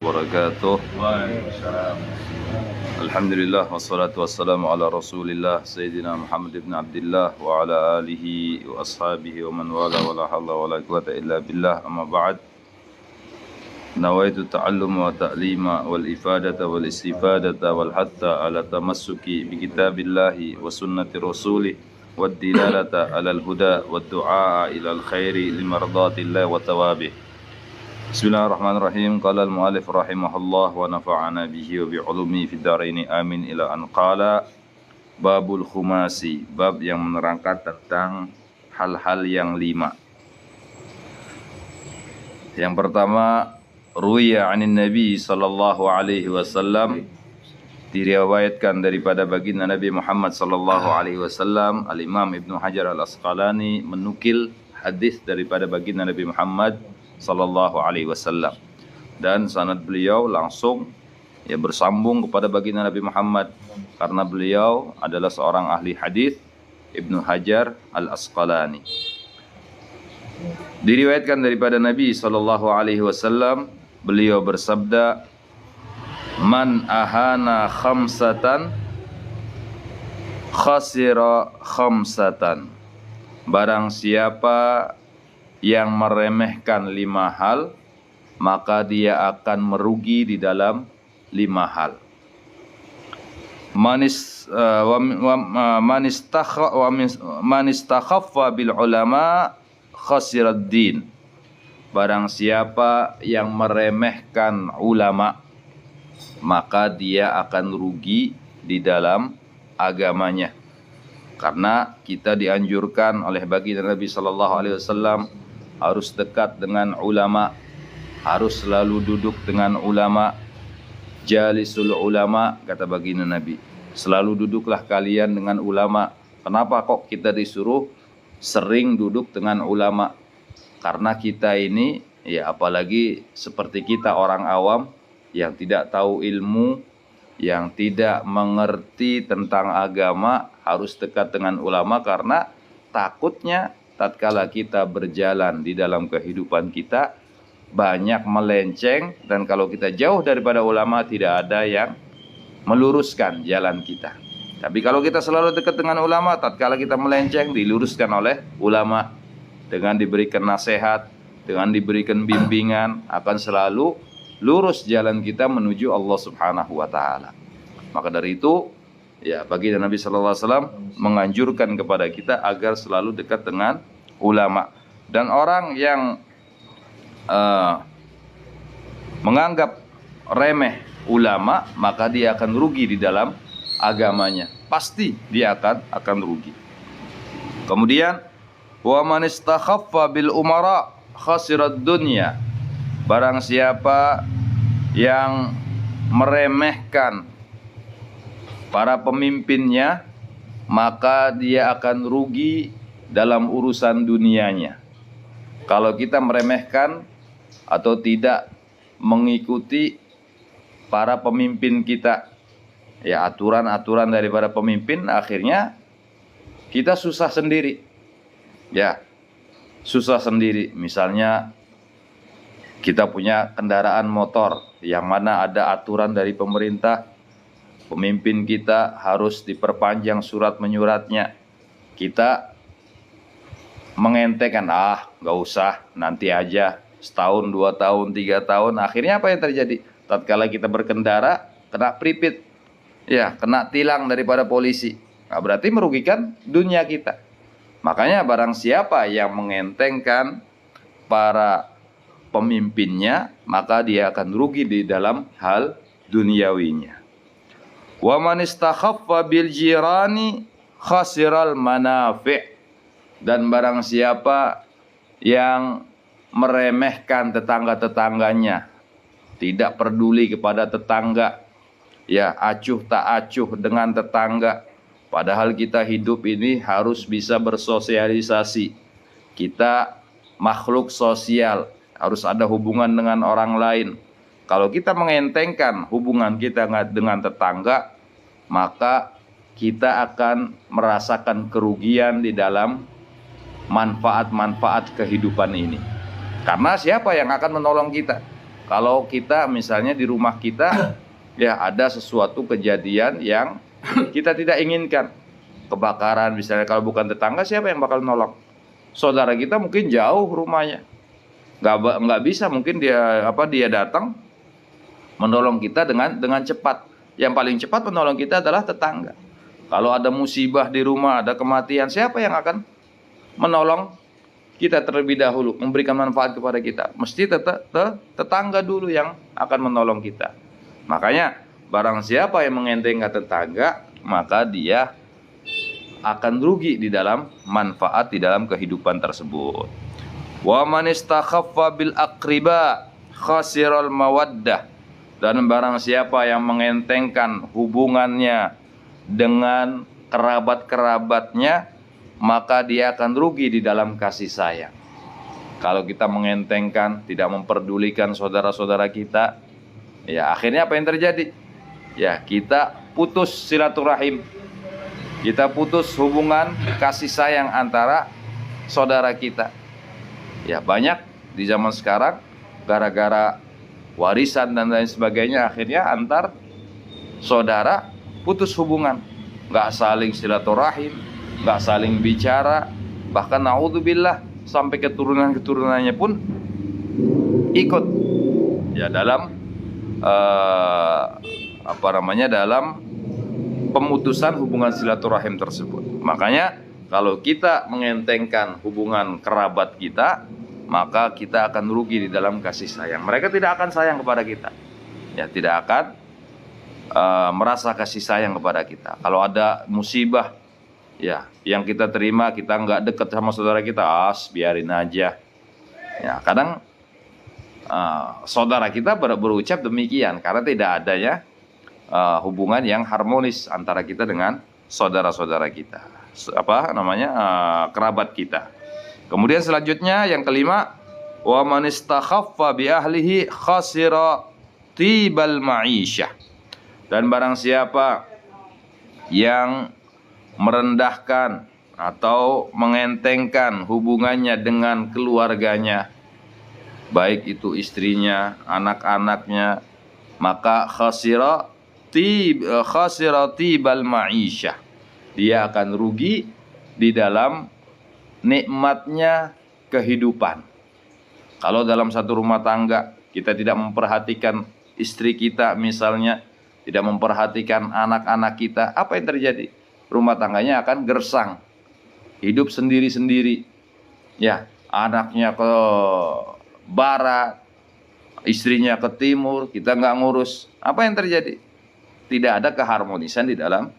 wabarakatuh. Alhamdulillah wassalatu wassalamu ala Rasulillah Sayyidina Muhammad ibn Abdullah wa ala alihi wa ashabihi wa man wala wa la hawla wa la quwwata illa billah. Amma ba'd. Nawaitu ta'allum wa ta'lima wal ifadata wal istifadata wal hatta ala tamassuki bi kitabillahi wa sunnati rasulih wad dilalata ala al huda wad du'a ila al khairi limardatillahi wa tawabih. Bismillahirrahmanirrahim. Qala al-mu'allif rahimahullah wa nafa'ana bihi wa bi'ulumi fid dharaini amin ila an qala babul khumasi, bab yang menerangkan tentang hal-hal yang 5. Yang pertama, ruwiya 'anin nabi sallallahu alaihi wasallam, diriwayatkan daripada baginda Nabi Muhammad sallallahu alaihi wasallam. Al-Imam Ibnu Hajar Al-Asqalani menukil hadis daripada baginda Nabi Muhammad sallallahu alaihi wasallam, dan sanad beliau langsung bersambung kepada baginda Nabi Muhammad karena beliau adalah seorang ahli hadis, Ibnu Hajar Al-Asqalani. Diriwayatkan daripada Nabi sallallahu alaihi wasallam, beliau bersabda, man ahana khamsatan khasira khamsatan, barang siapa yang meremehkan 5 hal, maka dia akan merugi di dalam 5 hal. Man istakhaffa bil ulama khasirad din, barang siapa yang meremehkan ulama, maka dia akan rugi di dalam agamanya. Karena kita dianjurkan oleh baginda Nabi sallallahu alaihi wasallam harus dekat dengan ulama, harus selalu duduk dengan ulama. Jalisul ulama, kata baginda Nabi, selalu duduklah kalian dengan ulama. Kenapa kok kita disuruh sering duduk dengan ulama? Karena kita ini, apalagi seperti kita orang awam yang tidak tahu ilmu, yang tidak mengerti tentang agama, harus dekat dengan ulama karena takutnya tatkala kita berjalan di dalam kehidupan kita banyak melenceng, dan kalau kita jauh daripada ulama tidak ada yang meluruskan jalan kita. Tapi kalau kita selalu dekat dengan ulama, tatkala kita melenceng diluruskan oleh ulama dengan diberikan nasihat, dengan diberikan bimbingan, akan selalu lurus jalan kita menuju Allah Subhanahu wa taala. Maka dari itu, baginda Nabi sallallahu alaihi wasallam menganjurkan kepada kita agar selalu dekat dengan ulama. Dan orang yang menganggap remeh ulama, maka dia akan rugi di dalam agamanya. Pasti dia akan rugi. Kemudian, wa man istakhaffa bil umara khasirad dunya, barang siapa yang meremehkan para pemimpinnya, maka dia akan rugi dalam urusan dunianya. Kalau kita meremehkan atau tidak mengikuti para pemimpin kita, aturan-aturan daripada pemimpin, akhirnya kita susah sendiri. Susah sendiri. Misalnya kita punya kendaraan motor yang mana ada aturan dari pemerintah, pemimpin kita harus diperpanjang surat menyuratnya. Kita mengentengkan, nggak usah, nanti aja, setahun, 2 tahun, 3 tahun. Akhirnya apa yang terjadi? Tatkala kita berkendara, kena pripit, kena tilang daripada polisi. Berarti merugikan dunia kita. Makanya barang siapa yang mengentengkan para pemimpinnya, maka dia akan rugi di dalam hal duniawinya. Wa man istakhaffa bil jirani khasiral manafi', dan barang siapa yang meremehkan tetangga-tetangganya, tidak peduli kepada tetangga, acuh tak acuh dengan tetangga. Padahal kita hidup ini harus bisa bersosialisasi. Kita makhluk sosial, harus ada hubungan dengan orang lain. Kalau kita mengentengkan hubungan kita dengan tetangga, maka kita akan merasakan kerugian di dalam manfaat-manfaat kehidupan ini. Karena siapa yang akan menolong kita? Kalau kita misalnya di rumah kita ya ada sesuatu kejadian yang kita tidak inginkan, kebakaran misalnya, kalau bukan tetangga siapa yang bakal nolong? Saudara kita mungkin jauh rumahnya, nggak bisa mungkin dia datang menolong kita dengan cepat. Yang paling cepat menolong kita adalah tetangga. Kalau ada musibah di rumah, ada kematian, siapa yang akan menolong kita terlebih dahulu, memberikan manfaat kepada kita? Mesti tetangga dulu yang akan menolong kita. Makanya barang siapa yang mengentengkan tetangga, maka dia akan rugi di dalam manfaat di dalam kehidupan tersebut. Wa man istakhaffa bil aqriba khasiral mawaddah. Dan barang siapa yang mengentengkan hubungannya dengan kerabat-kerabatnya, maka dia akan rugi di dalam kasih sayang. Kalau kita mengentengkan, tidak memperdulikan saudara-saudara kita, ya akhirnya apa yang terjadi? Ya, kita putus silaturahim. Kita putus hubungan kasih sayang antara saudara kita. Ya, banyak di zaman sekarang gara-gara warisan dan lain sebagainya, akhirnya antar saudara putus hubungan, nggak saling silaturahim, nggak saling bicara, bahkan naudzubillah sampai keturunan-keturunannya pun ikut ya dalam dalam pemutusan hubungan silaturahim tersebut. Makanya kalau kita mengentengkan hubungan kerabat kita, maka kita akan rugi di dalam kasih sayang. Mereka tidak akan sayang kepada kita, ya tidak akan merasa kasih sayang kepada kita. Kalau ada musibah ya yang kita terima, kita nggak dekat sama saudara kita, biarin aja. Ya kadang saudara kita berucap demikian karena tidak adanya hubungan yang harmonis antara kita dengan saudara-saudara kita, kerabat kita. Kemudian selanjutnya yang kelima, wa man istakhaffa bi ahlihi khasira tibal ma'isyah. Dan barang siapa yang merendahkan atau mengentengkan hubungannya dengan keluarganya, baik itu istrinya, anak-anaknya, maka khasira tibal ma'isyah. Dia akan rugi di dalam nikmatnya kehidupan. Kalau dalam satu rumah tangga kita tidak memperhatikan istri kita misalnya, tidak memperhatikan anak-anak kita, apa yang terjadi? Rumah tangganya akan gersang, hidup sendiri-sendiri. Ya, anaknya ke barat, istrinya ke timur, kita nggak ngurus. Apa yang terjadi? Tidak ada keharmonisan di dalam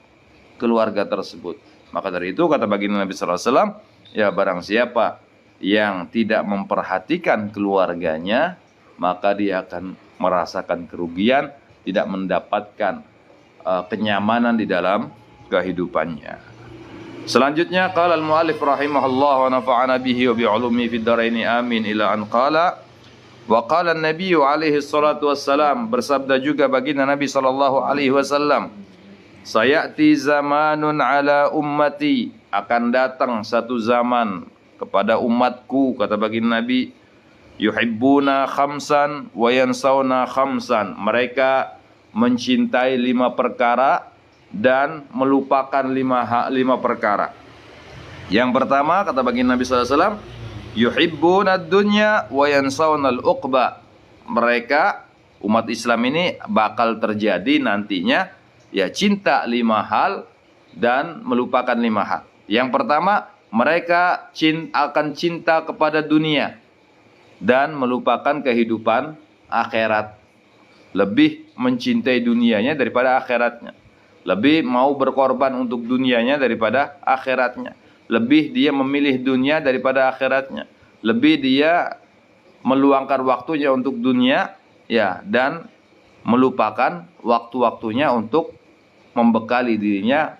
keluarga tersebut. Maka dari itu kata baginda Nabi sallallahu alaihi wasallam, ya barang siapa yang tidak memperhatikan keluarganya, maka dia akan merasakan kerugian, tidak mendapatkan kenyamanan di dalam kehidupannya. Selanjutnya qala al-muallif rahimahullah wa nafa'ana bihi wa bi 'ulumi fid dharain amin ila an qala wa qala an-nabiy alaihi salatu wassalam, bersabda juga baginda Nabi sallallahu alaihi wasallam, sayati zamanun ala ummati, akan datang satu zaman kepada umatku, kata baginda Nabi, yuhibbuna khamsan wa yansawna khamsan, mereka mencintai 5 perkara dan melupakan 5 perkara. Yang pertama kata baginda Nabi sallallahu alaihi wasallam, yuhibbuna ad-dunya wa yansawna al-uqba, mereka umat Islam ini bakal terjadi nantinya ya cinta 5 hal dan melupakan 5 hal. Yang pertama, mereka akan cinta kepada dunia dan melupakan kehidupan akhirat. Lebih mencintai dunianya daripada akhiratnya. Lebih mau berkorban untuk dunianya daripada akhiratnya. Lebih dia memilih dunia daripada akhiratnya. Lebih dia meluangkan waktunya untuk dunia ya, dan melupakan waktu-waktunya untuk membekali dirinya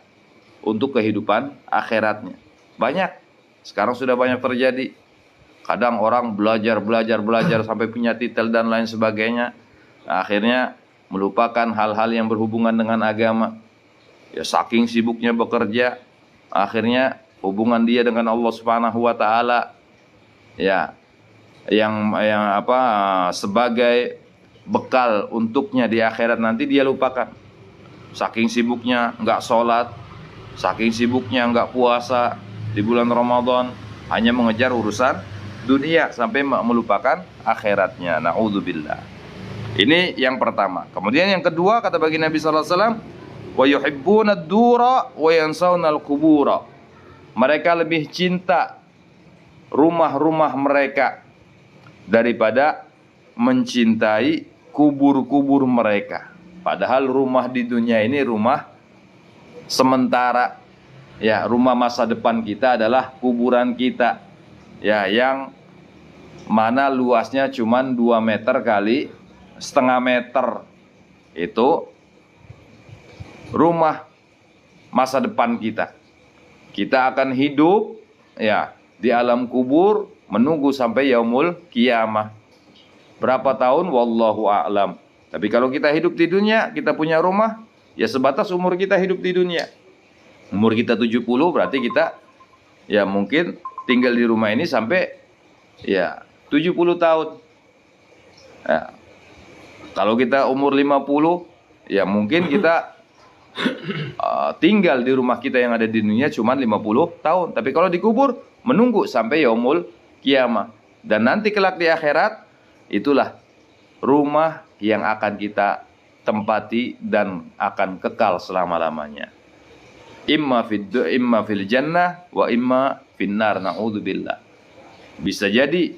untuk kehidupan akhiratnya. Banyak, sekarang sudah banyak terjadi. Kadang orang belajar sampai punya titel dan lain sebagainya. Nah, akhirnya melupakan hal-hal yang berhubungan dengan agama. Ya saking sibuknya bekerja, akhirnya hubungan dia dengan Allah Subhanahu wa taala ya yang sebagai bekal untuknya di akhirat nanti dia lupakan. Saking sibuknya nggak sholat, saking sibuknya nggak puasa di bulan Ramadan, hanya mengejar urusan dunia sampai melupakan akhiratnya. Na'udzubillah. Ini yang pertama. Kemudian yang kedua, kata baginda Nabi sallallahu alaihi wasallam, wa yuhibbuna ad-dura wa yansawna al-qubura. Mereka lebih cinta rumah-rumah mereka daripada mencintai kubur-kubur mereka. Padahal rumah di dunia ini rumah sementara. Ya, rumah masa depan kita adalah kuburan kita. Ya, yang mana luasnya cuma 2 meter kali setengah meter. Itu rumah masa depan kita. Kita akan hidup ya di alam kubur menunggu sampai yaumul kiamah. Berapa tahun? Wallahu a'lam. Tapi kalau kita hidup di dunia, kita punya rumah, ya sebatas umur kita hidup di dunia. Umur kita 70 berarti kita ya mungkin tinggal di rumah ini sampai ya 70 tahun. Ya. Kalau kita umur 50, ya mungkin kita tinggal di rumah kita yang ada di dunia cuma 50 tahun. Tapi kalau dikubur, menunggu sampai yaumul kiamah. Dan nanti kelak di akhirat, itulah rumah yang akan kita tempati dan akan kekal selama-lamanya. Imma fil jannah wa imma finnar, na'udzubillah. Bisa jadi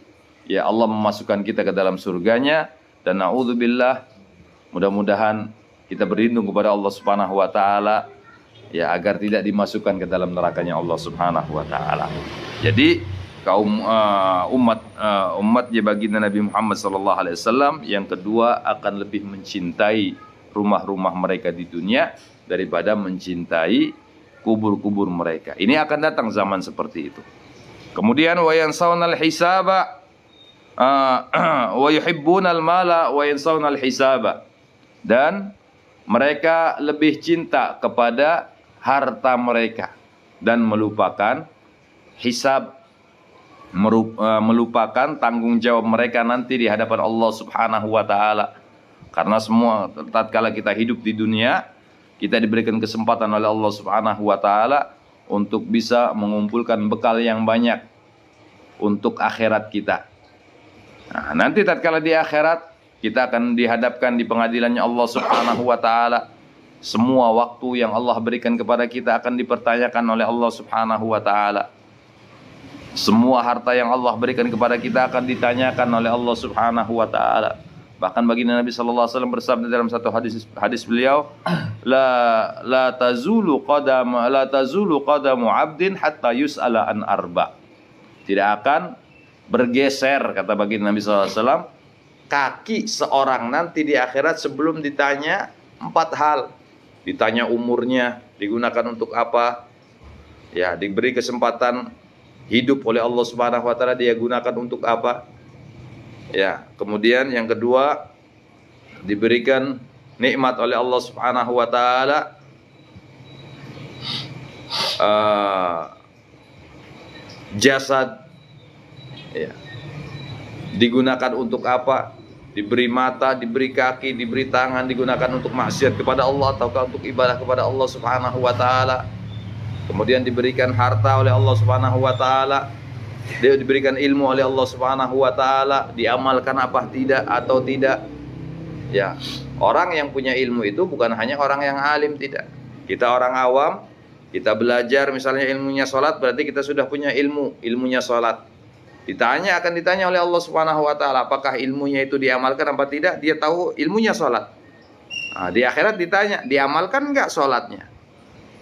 ya Allah memasukkan kita ke dalam surganya, dan na'udzubillah, mudah-mudahan kita berlindung kepada Allah Subhanahu wa taala ya agar tidak dimasukkan ke dalam nerakanya Allah Subhanahu wa taala. Jadi kaum umatnya baginda Nabi Muhammad sallallahu alaihi wasallam yang kedua akan lebih mencintai rumah-rumah mereka di dunia daripada mencintai kubur-kubur mereka. Ini akan datang zaman seperti itu. Kemudian wa yansawnal hisaba wa yuhibbunal mala wa yansawnal hisaba. Dan mereka lebih cinta kepada harta mereka dan melupakan hisab, melupakan tanggung jawab mereka nanti di hadapan Allah Subhanahu wa taala. Karena semua tatkala kita hidup di dunia, kita diberikan kesempatan oleh Allah Subhanahu wa taala untuk bisa mengumpulkan bekal yang banyak untuk akhirat kita. Nah, nanti tatkala di akhirat kita akan dihadapkan di pengadilannya Allah Subhanahu wa taala. Semua waktu yang Allah berikan kepada kita akan dipertanyakan oleh Allah Subhanahu wa taala. Semua harta yang Allah berikan kepada kita akan ditanyakan oleh Allah Subhanahu wa taala. Bahkan baginda Nabi sallallahu alaihi wasallam bersabda dalam satu hadis beliau, la tazulu qadamu 'abdin hatta yus'ala an arba. Tidak akan bergeser, kata baginda Nabi sallallahu alaihi wasallam, kaki seorang nanti di akhirat sebelum ditanya 4 hal. Ditanya umurnya, digunakan untuk apa? Ya, diberi kesempatan hidup oleh Allah Subhanahu wa taala, dia gunakan untuk apa? Ya, kemudian yang kedua, diberikan nikmat oleh Allah Subhanahu wa taala, jasad, ya, digunakan untuk apa? Diberi mata, diberi kaki, diberi tangan, digunakan untuk maksiat kepada Allah ataukah untuk ibadah kepada Allah Subhanahu wa taala. Kemudian diberikan harta oleh Allah Subhanahu wa taala, dia diberikan ilmu oleh Allah Subhanahu wa taala, diamalkan apa tidak atau tidak. Ya, orang yang punya ilmu itu bukan hanya orang yang alim, tidak. Kita orang awam, kita belajar misalnya ilmunya salat, berarti kita sudah punya ilmunya salat. Akan ditanya oleh Allah Subhanahu wa taala apakah ilmunya itu diamalkan apa tidak. Dia tahu ilmunya salat. Nah, di akhirat ditanya, diamalkan enggak salatnya?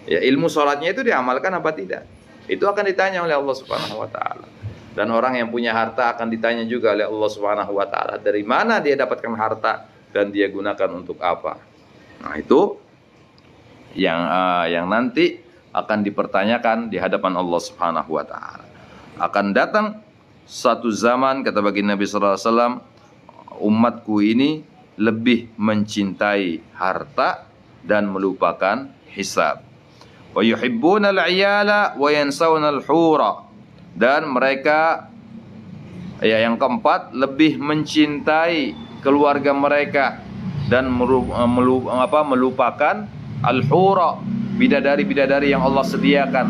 Ya, ilmu salatnya itu diamalkan apa tidak? Itu akan ditanya oleh Allah Subhanahu wa taala. Dan orang yang punya harta akan ditanya juga oleh Allah Subhanahu wa taala dari mana dia dapatkan harta dan dia gunakan untuk apa. Nah, itu yang nanti akan dipertanyakan di hadapan Allah Subhanahu wa taala. Akan datang satu zaman, kata baginda Nabi sallallahu alaihi wasallam, umatku ini lebih mencintai harta dan melupakan hisab. Wa yuhibbuna al-'iyala wa yansawna al-hura. Dan mereka yang keempat lebih mencintai keluarga mereka dan melupakan al-hura, bidadari-bidadari yang Allah sediakan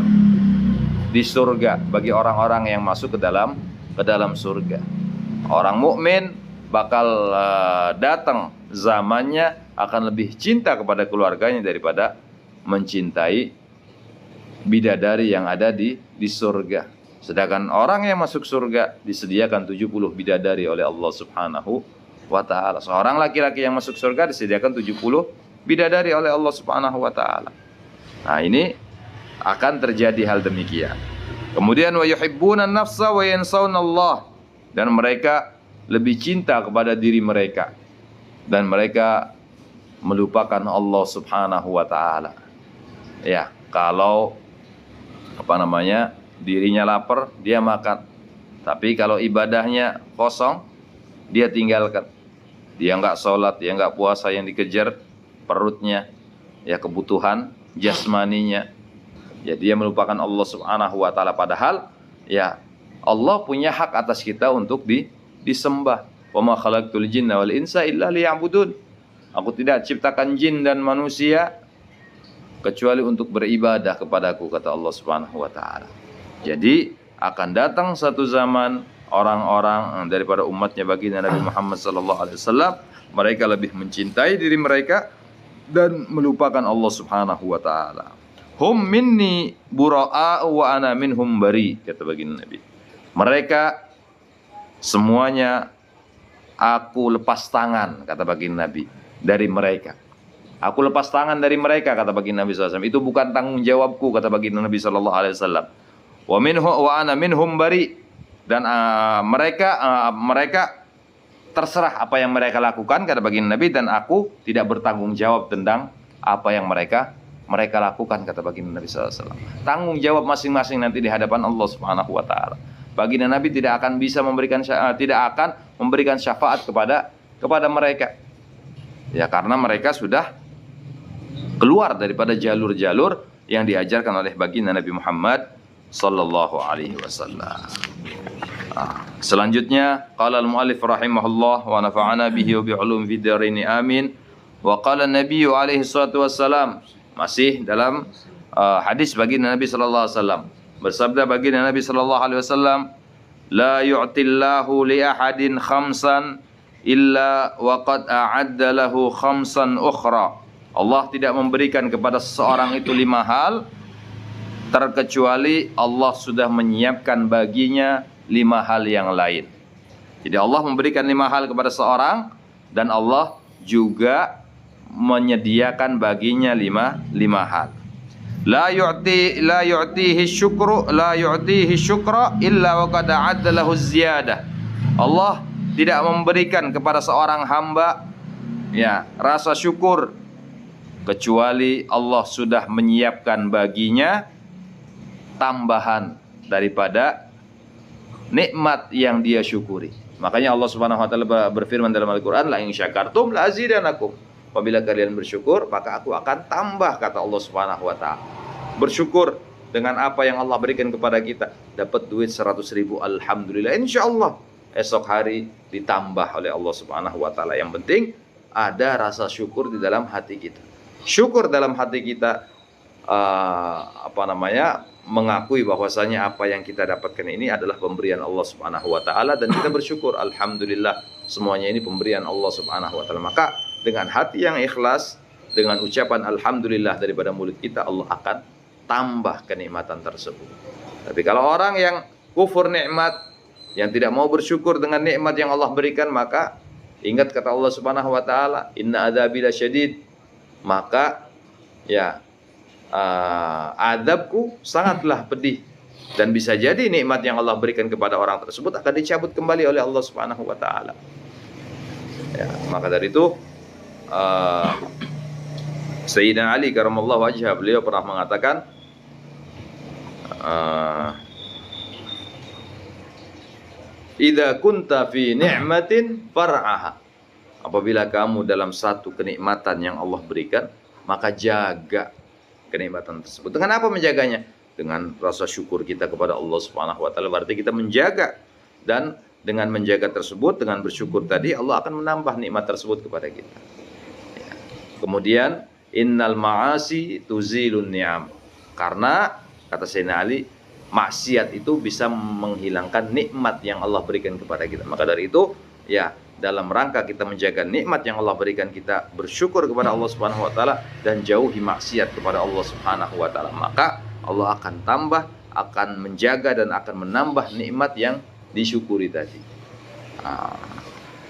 di surga bagi orang-orang yang masuk ke dalam surga. Orang mukmin bakal datang zamannya akan lebih cinta kepada keluarganya daripada mencintai bidadari yang ada di surga. Sedangkan orang yang masuk surga disediakan 70 bidadari oleh Allah Subhanahu wa ta'ala. Seorang laki-laki yang masuk surga disediakan 70 bidadari oleh Allah Subhanahu wa ta'ala. Nah, ini akan terjadi hal demikian. Kemudian wa yuhibbuna nafsa wa yansawna Allah, dan mereka lebih cinta kepada diri mereka dan mereka melupakan Allah Subhanahu wa ta'ala. Ya, kalau dirinya lapar, dia makan. Tapi kalau ibadahnya kosong, dia tinggalkan. Dia enggak sholat, dia enggak puasa, yang dikejar perutnya, ya kebutuhan jasmaninya. Ya, dia melupakan Allah Subhanahu wa ta'ala, padahal ya Allah punya hak atas kita untuk disembah. Wa ma khalaqtul jinna wal insa illa liya'budun. Aku tidak ciptakan jin dan manusia kecuali untuk beribadah kepadaku, kata Allah Subhanahu wa ta'ala. Jadi akan datang satu zaman orang-orang daripada umatnya baginda Nabi Muhammad SAW, mereka lebih mencintai diri mereka dan melupakan Allah Subhanahu wa ta'ala. Hum minni bura'a wa ana minhum bari, kata baginda Nabi. Mereka semuanya aku lepas tangan, kata baginda Nabi, dari mereka. Aku lepas tangan dari mereka, kata baginda Nabi SAW. Itu bukan tanggung jawabku, kata baginda Nabi SAW. Wa ana minhum bari, dan mereka terserah apa yang mereka lakukan, kata baginda Nabi, dan aku tidak bertanggung jawab tentang apa yang mereka lakukan, kata baginda Nabi SAW. Tanggung jawab masing-masing nanti di hadapan Allah Subhanahu wa ta'ala. Baginda Nabi tidak akan memberikan syafaat kepada mereka. Ya, karena mereka sudah keluar daripada jalur-jalur yang diajarkan oleh baginda Nabi Muhammad sallallahu alaihi wasallam. Selanjutnya, qala al-muallif rahimahullah wa nafa'ana bihi wa bi ulum fid dharain amin. Wa qala an-nabiy alaihi salatu wassalam, masih dalam hadis baginda Nabi sallallahu alaihi wasallam. Bersabda baginda Nabi sallallahu alaihi wasallam, la yu'tillahu li ahadin khamsan illa waqad a'adda lahu khamsan ukhra. Allah tidak memberikan kepada seseorang itu 5 hal terkecuali Allah sudah menyiapkan baginya 5 hal yang lain. Jadi Allah memberikan 5 hal kepada seorang dan Allah juga menyediakan baginya 5 hal. La yu'tihi syukra illa waqad a'adda lahu ziyadah. Allah tidak memberikan kepada seorang hamba ya rasa syukur kecuali Allah sudah menyiapkan baginya tambahan daripada nikmat yang dia syukuri. Makanya Allah Subhanahu wa taala berfirman dalam Al-Qur'an, la in syakartum la azidanakum. Apabila kalian bersyukur, maka aku akan tambah, kata Allah Subhanahu wa taala. Bersyukur dengan apa yang Allah berikan kepada kita. Dapat duit 100.000, alhamdulillah, insyaallah esok hari ditambah oleh Allah Subhanahu wa taala. Yang penting ada rasa syukur di dalam hati kita. Syukur dalam hati kita mengakui bahwasanya apa yang kita dapatkan ini adalah pemberian Allah Subhanahu wa taala dan kita bersyukur, alhamdulillah semuanya ini pemberian Allah Subhanahu wa taala. Maka dengan hati yang ikhlas, dengan ucapan alhamdulillah daripada mulut kita, Allah akan tambah kenikmatan tersebut. Tapi kalau orang yang kufur nikmat, yang tidak mau bersyukur dengan nikmat yang Allah berikan, maka ingat kata Allah Subhanahu wa taala, inna adzabi lasyadid. Maka ya adabku sangatlah pedih, dan bisa jadi nikmat yang Allah berikan kepada orang tersebut akan dicabut kembali oleh Allah Subhanahu wa taala. Ya, maka dari itu Sayyidina Ali karamallahu wajhah, beliau pernah mengatakan idza kunta fi ni'matin far'aha. Apabila kamu dalam satu kenikmatan yang Allah berikan, maka jaga kenikmatan tersebut. Dengan apa menjaganya? Dengan rasa syukur kita kepada Allah Subhanahu wa taala. Berarti kita menjaga dan dengan menjaga tersebut, dengan bersyukur tadi, Allah akan menambah nikmat tersebut kepada kita. Ya. Kemudian innal ma'asi tuzilun ni'am. Karena kata Sayyidina Ali, maksiat itu bisa menghilangkan nikmat yang Allah berikan kepada kita. Maka dari itu, ya, dalam rangka kita menjaga nikmat yang Allah berikan, kita bersyukur kepada Allah Subhanahu wa taala dan jauhi maksiat kepada Allah Subhanahu wa taala. Maka Allah akan tambah, akan menjaga dan akan menambah nikmat yang disyukuri tadi.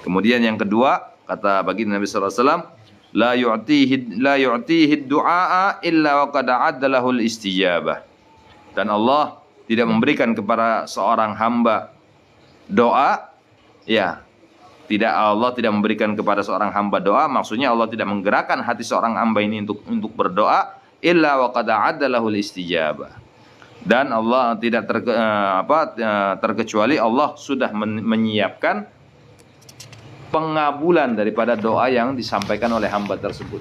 Kemudian yang kedua, kata baginda Nabi sallallahu alaihi wasallam, la yu'tihi du'a illa wa qad a'adda lahul istijabah. Dan Allah tidak memberikan kepada seorang hamba doa, ya, Allah tidak memberikan kepada seorang hamba doa, maksudnya Allah tidak menggerakkan hati seorang hamba ini untuk berdoa, illa wa qad a'adda lahul istijabah. Dan Allah tidak terkecuali Allah sudah menyiapkan pengabulan daripada doa yang disampaikan oleh hamba tersebut.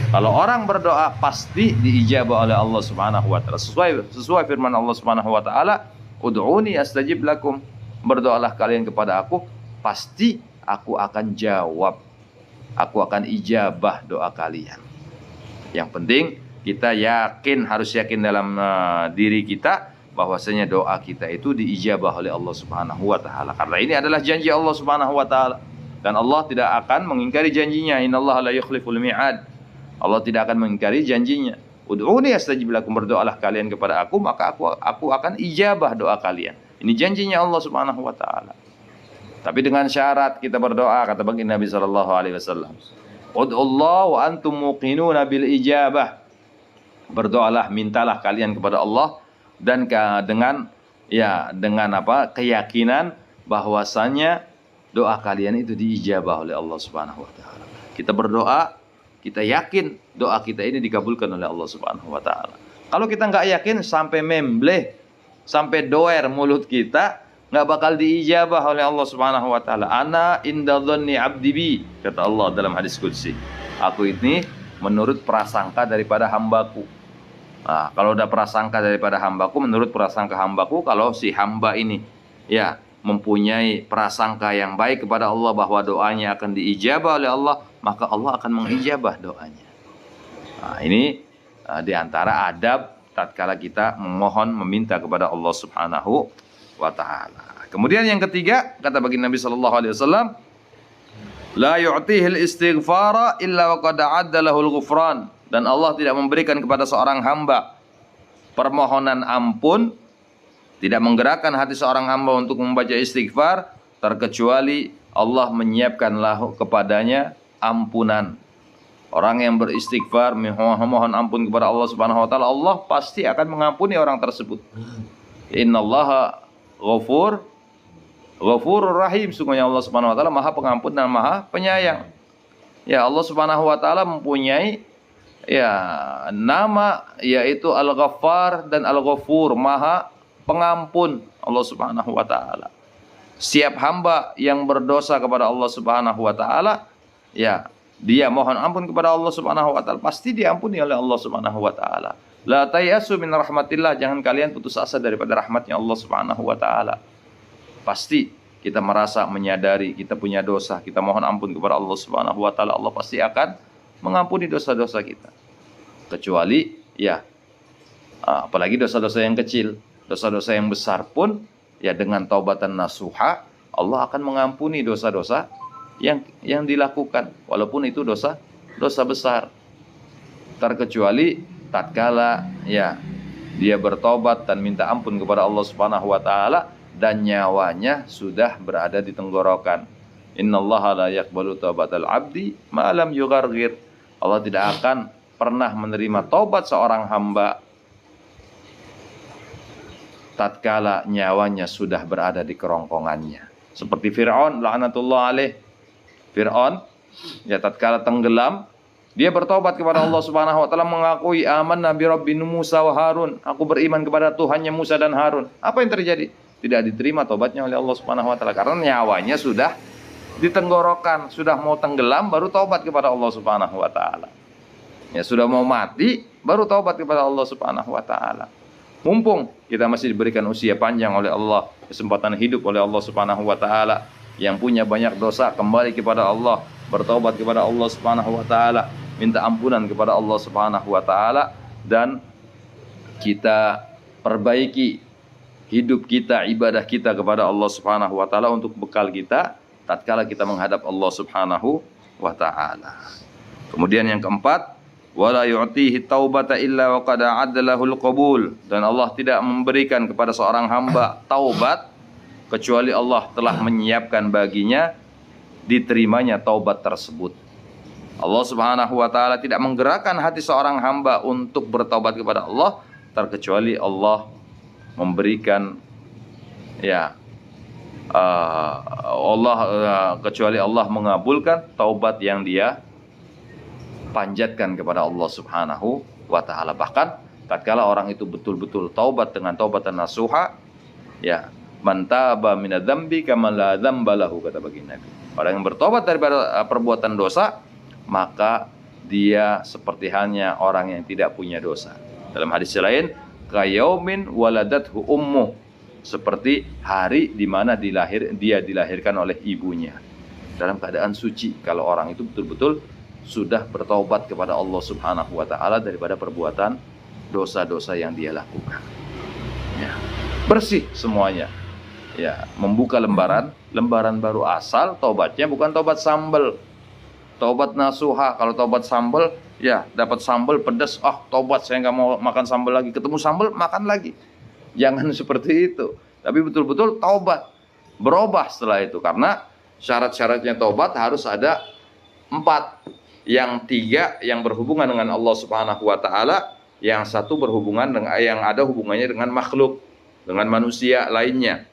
Kalau orang berdoa pasti diijabah oleh Allah Subhanahu wa taala. Sesuai firman Allah Subhanahu wa taala, "Ud'uni astajib lakum." Berdoalah kalian kepada aku, pasti aku akan jawab. Aku akan ijabah doa kalian. Yang penting kita harus yakin dalam diri kita bahwasanya doa kita itu diijabah oleh Allah Subhanahu wa taala. Karena ini adalah janji Allah Subhanahu wa taala. Dan Allah tidak akan mengingkari janjinya. Innallaha la yukhliful mi'ad. Allah tidak akan mengingkari janjinya. Ud'uni astajib lakum, berdoalah kalian kepada aku, maka aku akan ijabah doa kalian. Ini janjinya Allah Subhanahu wa taala. Tapi dengan syarat kita berdoa, kata baginda Nabi sallallahu alaihi wasallam, "Ud'ullah wa antum muqinuna bil ijabah." Berdoalah, mintalah kalian kepada Allah dan dengan keyakinan bahwasanya doa kalian itu diijabah oleh Allah Subhanahu wa taala. Kita berdoa, kita yakin doa kita ini dikabulkan oleh Allah Subhanahu wa taala. Kalau kita nggak yakin, sampai membleh, sampai doer mulut kita, nggak bakal diijabah oleh Allah Subhanahu wa taala. Ana inda dhanni 'abdi bi, kata Allah dalam hadis qudsi. Aku ini menurut prasangka daripada hambaku. Nah, kalau udah prasangka daripada hambaku, menurut prasangka hambaku, kalau si hamba ini ya mempunyai prasangka yang baik kepada Allah bahwa doanya akan diijabah oleh Allah, maka Allah akan mengijabah doanya. Nah, ini diantara adab tatkala kita memohon, meminta kepada Allah Subhanahu wa taala. Kemudian yang ketiga, kata baginda Nabi sallallahu alaihi wasallam, la yu'tihil istighfara illa wa qad a'adda lahul ghufran. Dan Allah tidak memberikan kepada seorang hamba permohonan ampun, tidak menggerakkan hati seorang hamba untuk membaca istighfar, terkecuali Allah menyiapkanlah kepadanya ampunan. Orang yang beristighfar, mohon ampun kepada Allah Subhanahu wa taala, Allah pasti akan mengampuni orang tersebut. Innallaha Ghafurur Rahim. Sungguhnya Allah Subhanahu wa taala Maha Pengampun dan Maha Penyayang. Ya, Allah Subhanahu wa taala mempunyai nama yaitu Al-Ghaffar dan Al-Ghafur, Maha Pengampun Allah Subhanahu wa taala. Setiap hamba yang berdosa kepada Allah Subhanahu wa taala, ya, dia mohon ampun kepada Allah Subhanahu wa taala, pasti diampuni oleh Allah Subhanahu wa taala. La tayasu min rahmatillah, jangan kalian putus asa daripada rahmatnya Allah Subhanahu wa taala. Pasti kita merasa menyadari kita punya dosa, kita mohon ampun kepada Allah Subhanahu wa taala, Allah pasti akan mengampuni dosa-dosa kita. Kecuali apalagi dosa-dosa yang kecil, dosa-dosa yang besar pun ya dengan taubatan nasuha Allah akan mengampuni dosa-dosa yang dilakukan walaupun itu dosa besar. Terkecuali tatkala dia bertobat dan minta ampun kepada Allah Subhanahu wa taala dan nyawanya sudah berada di tenggorokan. Innallaha la yaqbalu taubatal abdi ma lam yugharghir. Allah tidak akan pernah menerima taubat seorang hamba tatkala nyawanya sudah berada di kerongkongannya. Seperti Fir'aun laknatullah alaih. Fir'aun tatkala tenggelam, dia bertobat kepada Allah Subhanahu wa taala, mengakui amanna bi rabbina Musa wa Harun. Aku beriman kepada Tuhannya Musa dan Harun. Apa yang terjadi? Tidak diterima tobatnya oleh Allah Subhanahu wa taala karena nyawanya sudah di tenggorokan, sudah mau tenggelam baru taubat kepada Allah Subhanahu wa taala. Ya, sudah mau mati baru taubat kepada Allah Subhanahu wa taala. Mumpung kita masih diberikan usia panjang oleh Allah, kesempatan hidup oleh Allah Subhanahu wa taala, yang punya banyak dosa kembali kepada Allah, bertobat kepada Allah Subhanahu wa taala, minta ampunan kepada Allah Subhanahu wa taala, dan kita perbaiki hidup kita, ibadah kita kepada Allah Subhanahu wa taala untuk bekal kita tatkala kita menghadap Allah Subhanahu wa taala. Kemudian yang keempat, wala yu'tihi taubata illa wa qad a'adalahul qabul, dan Allah tidak memberikan kepada seorang hamba taubat kecuali Allah telah menyiapkan baginya diterimanya taubat tersebut. Allah Subhanahu wa taala tidak menggerakkan hati seorang hamba untuk bertaubat kepada Allah terkecuali Allah memberikan kecuali Allah mengabulkan taubat yang dia panjatkan kepada Allah Subhanahu wa taala. Bahkan tatkala orang itu betul-betul taubat dengan taubatan nasuha, man taba minadz-dzambi kama la dzamba lahu, kata baginda Nabi. Orang yang bertobat daripada perbuatan dosa, maka dia seperti hanya orang yang tidak punya dosa. Dalam hadis lain, kayaumin waladathu ummu, seperti hari di mana dia dilahirkan oleh ibunya. Dalam keadaan suci, kalau orang itu betul-betul sudah bertaubat kepada Allah Subhanahu wa taala daripada perbuatan dosa-dosa yang dia lakukan. Bersih semuanya. Membuka lembaran baru, asal taubatnya bukan taubat sambal. Taubat nasuha. Kalau taubat sambal, dapat sambal pedas, taubat, saya nggak mau makan sambal lagi. Ketemu sambal, makan lagi. Jangan seperti itu. Tapi betul-betul taubat, berubah setelah itu. Karena syarat-syaratnya taubat harus ada 4. Yang 3 yang berhubungan dengan Allah Subhanahu wa taala, yang 1 berhubungan dengan yang ada hubungannya dengan makhluk, dengan manusia lainnya.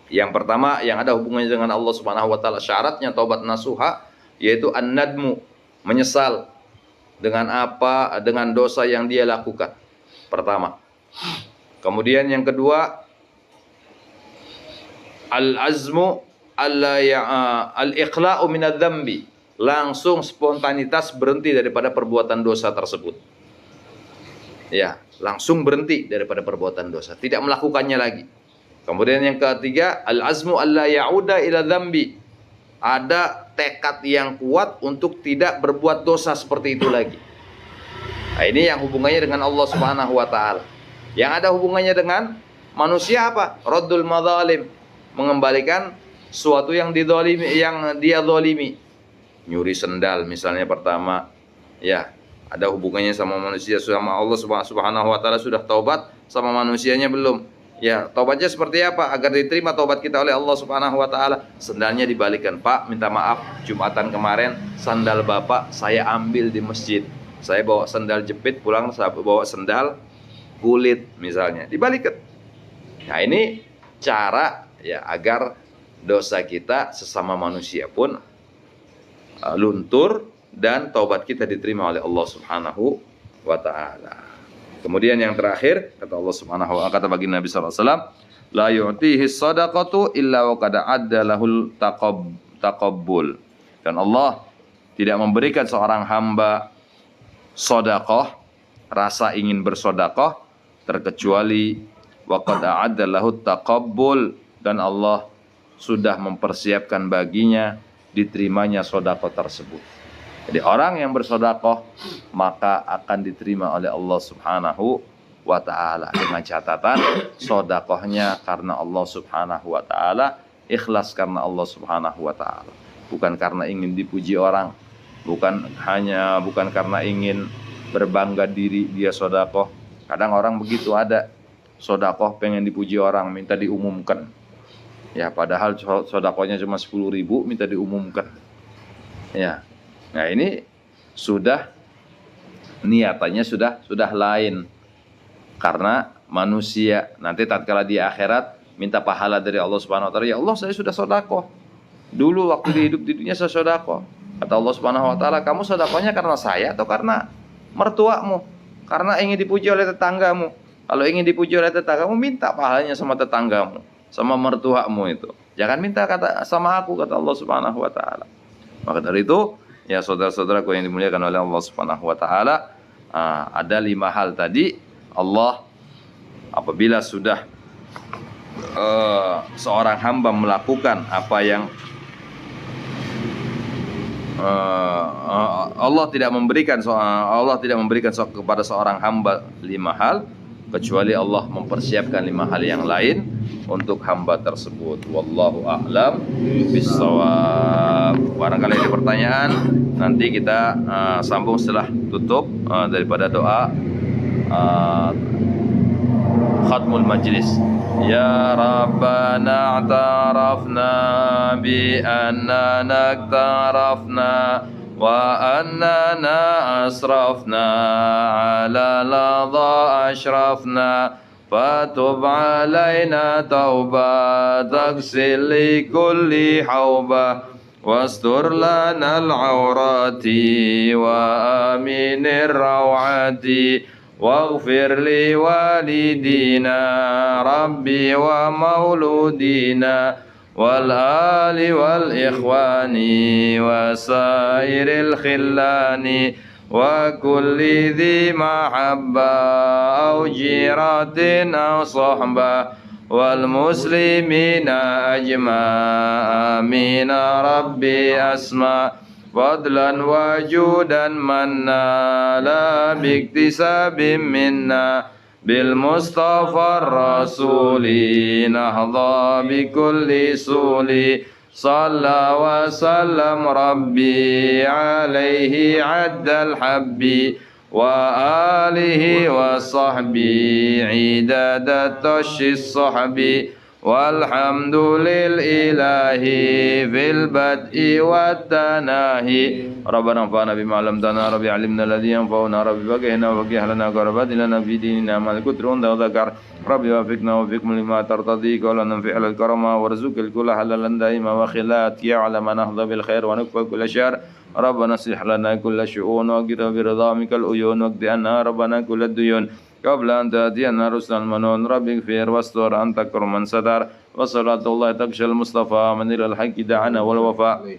Yang pertama yang ada hubungannya dengan Allah Subhanahu wa taala, syaratnya taubat nasuha, yaitu an-nadmu, menyesal dengan dosa yang dia lakukan. Pertama. Kemudian yang kedua, al-azmu al-iqla'u minadz-dzambi, langsung spontanitas berhenti daripada perbuatan dosa tersebut. Langsung berhenti daripada perbuatan dosa, tidak melakukannya lagi. Kemudian yang ketiga, al-azmu alla ya'uda ila dzambi, ada tekad yang kuat untuk tidak berbuat dosa seperti itu lagi. Nah, ini yang hubungannya dengan Allah Subhanahu wa taala. Yang ada hubungannya dengan manusia apa? Raddul madzalim, mengembalikan suatu yang dia zalimi. Nyuri sendal misalnya pertama, ada hubungannya sama manusia, sama Allah Subhanahu wa taala. Sudah taubat, sama manusianya belum. Taubatnya seperti apa agar diterima taubat kita oleh Allah Subhanahu wa taala? Sendalnya dibalikan. Pak, minta maaf, Jumatan kemarin sandal Bapak saya ambil di masjid. Saya bawa sendal jepit, pulang saya bawa sendal kulit misalnya, dibalikan. Nah, ini cara agar dosa kita sesama manusia pun luntur dan taubat kita diterima oleh Allah Subhanahu wa taala. Kemudian yang terakhir, kata Allah Subhanahu wa taala, kata baginda Nabi sallallahu alaihi wasallam, la yu'tihi shadaqatu illa wa qad adda lahul taqabbul. Dan Allah tidak memberikan seorang hamba sedekah, rasa ingin bersedekah, terkecuali wa qad adda lahut taqabbul, dan Allah sudah mempersiapkan baginya diterimanya sedekah tersebut. Jadi orang yang bersedekah maka akan diterima oleh Allah Subhanahu wa taala, dengan catatan sedekahnya karena Allah Subhanahu wa taala, ikhlas karena Allah Subhanahu wa taala, bukan karena ingin dipuji orang, bukan karena ingin berbangga diri dia sedekah. Kadang orang begitu, ada sedekah pengen dipuji orang, minta diumumkan. Padahal sedekahnya cuma 10.000, minta diumumkan. Nah, ini sudah niatannya sudah lain. Karena manusia nanti tatkala di akhirat minta pahala dari Allah Subhanahu wa taala, ya Allah, saya sudah sedekah. Dulu waktu di hidup di dunia saya sedekah. Kata Allah Subhanahu wa taala, kamu sedekahnya karena saya atau karena mertuamu? Karena ingin dipuji oleh tetanggamu. Kalau ingin dipuji oleh tetanggamu, minta pahalanya sama tetanggamu, sama mertuamu itu. Jangan minta sama aku, kata Allah Subhanahu wa taala. Maka dari itu, ya saudara-saudaraku yang dimuliakan oleh Allah Subhanahu wa taala, ada 5 hal tadi. Allah Apabila sudah seorang hamba melakukan apa yang Allah tidak memberikan kepada seorang hamba 5 hal, kecuali Allah mempersiapkan 5 hal yang lain untuk hamba tersebut. Wallahu a'lam bishawab. Barangkali ada pertanyaan, nanti kita sambung setelah tutup daripada doa khatmul majlis. Ya Rabbana a'tarafna bi annana iktarafna wa annana asrafna ala ladha ashrafna fatub alaina tauba taghsil li kulli hauba wastur lana al-awrati wa aminir rawati واغفر لوالدينا ربي ومولودينا والآل والإخوان وسائر الخلان وكل ذي محبة أو جيرة أو صحبة والمسلمين أجمع آمين ربي أسمع فضلا وجودا منا لا باكتساب منا بالمصطفى الرسول نهضى بكل سول صلى وسلم ربي عليه عد الحب وآله وصحبه عداد التش الصحب والحمد لله في البدء والتناهي ربنا انفعنا بما علمتنا ربي علمنا الذي ينفعنا ربي فقهنا وفقه لنا قربات لنا في ديننا مع الكتر وذكر ربي وفقنا وفقكم لما ترتضي قولا فعل الكرم وارزق الكل حلالا دائما وخلات يعلم نهض بالخير ونكفى كل شر ربنا اصلح لنا كل شؤون وقر برضامك العيون واقض عنا ربنا كل الديون قبل أن تأتينا رسل المنون رب اغفر واستر أنت أكرم من ستر وصلاة الله تغشى المصطفى من إلى الحق دعنا والوفاء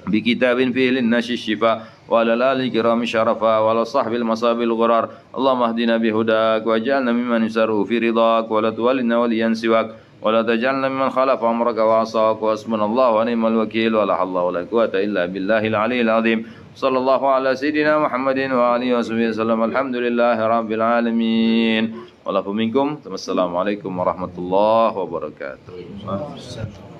بكتاب فيه للناس الشفاء وعلى الآل الكرام شرفا وعلى صحب المصاب الغرار اللهم اهدنا بهداك واجعلنا ممن يسره في رضاك ولا تولنا وليا سواك ولا تجعلنا ممن خالف أمرك وعصاك وحسبنا الله ونعم الوكيل ولا حول ولا قوة إلا بالله العلي العظيم صلى الله على سيدنا محمد وآله وصحبه وسلم الحمد لله رب العالمين والعفو منكم. Assalamualaikum warahmatullahi wabarakatuh.